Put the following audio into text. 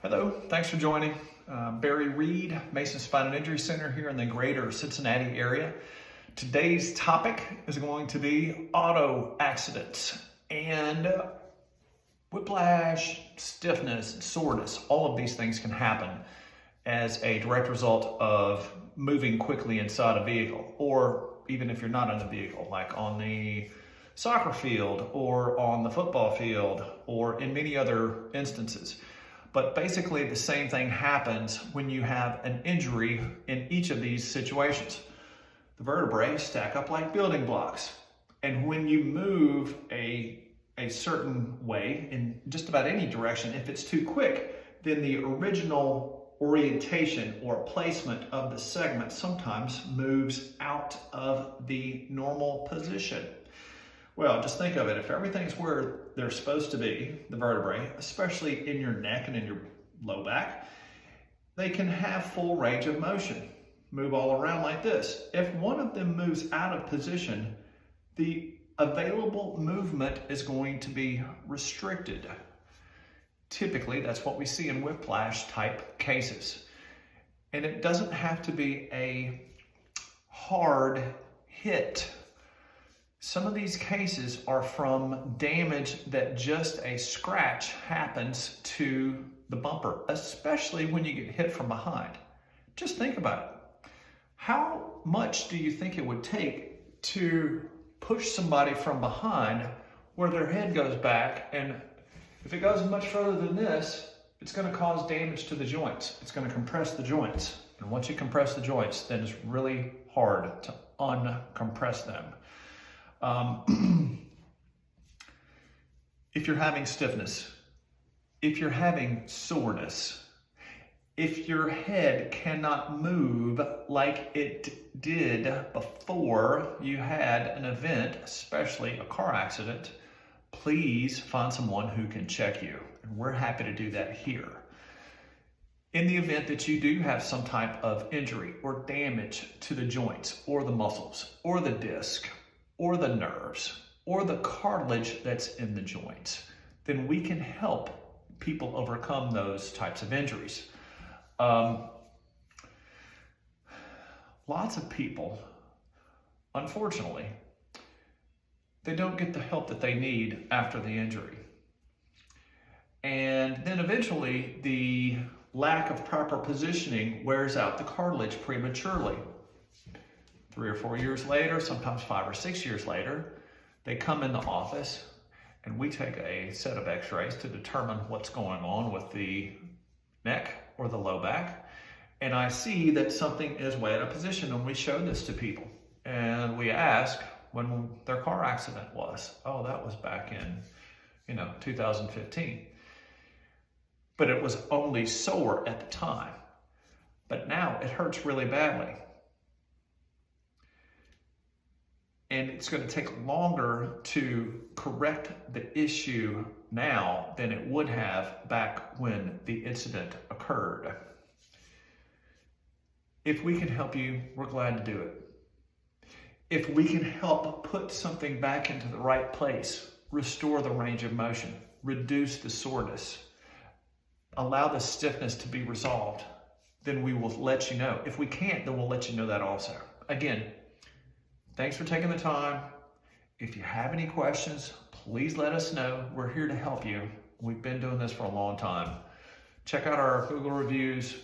Hello, thanks for joining. Barry Reed, Mason Spine and Injury Center here in the greater Cincinnati area. Today's topic is going to be auto accidents and whiplash, stiffness, and soreness. All of these things can happen as a direct result of moving quickly inside a vehicle, or even if you're not in the vehicle, like on the soccer field or on the football field or in many other instances. But basically the same thing happens when you have an injury in each of these situations. The vertebrae stack up like building blocks. And when you move a certain way in just about any direction, if it's too quick, then the original orientation or placement of the segment sometimes moves out of the normal position. Well, just think of it. If everything's where they're supposed to be, the vertebrae, especially in your neck and in your low back, they can have full range of motion, move all around like this. If one of them moves out of position, the available movement is going to be restricted. Typically, that's what we see in whiplash type cases. And it doesn't have to be a hard hit. Some of these cases are from damage that just a scratch happens to the bumper, especially when you get hit from behind. Just think about it. How much do you think it would take to push somebody from behind where their head goes back? And if it goes much further than this, it's going to cause damage to the joints. It's going to compress the joints. And once you compress the joints, then it's really hard to uncompress them. If you're having stiffness, if you're having soreness, if your head cannot move like it did before you had an event, especially a car accident, please find someone who can check you. And we're happy to do that here. In the event that you do have some type of injury or damage to the joints or the muscles or the disc, or the nerves, or the cartilage that's in the joints, then we can help people overcome those types of injuries. Lots of people, unfortunately, they don't get the help that they need after the injury. And then eventually the lack of proper positioning wears out the cartilage prematurely. 3 or 4 years later, sometimes 5 or 6 years later, they come in the office and we take a set of x-rays to determine what's going on with the neck or the low back. And I see that something is way out of position, and we show this to people. And we ask when their car accident was. Oh, that was back in 2015. But it was only sore at the time. But now it hurts really badly. And it's going to take longer to correct the issue now than it would have back when the incident occurred. If we can help you, we're glad to do it. If we can help put something back into the right place, restore the range of motion, reduce the soreness, allow the stiffness to be resolved, then we will let you know. If we can't, then we'll let you know that also. Again, thanks for taking the time. If you have any questions, please let us know. We're here to help you. We've been doing this for a long time. Check out our Google reviews.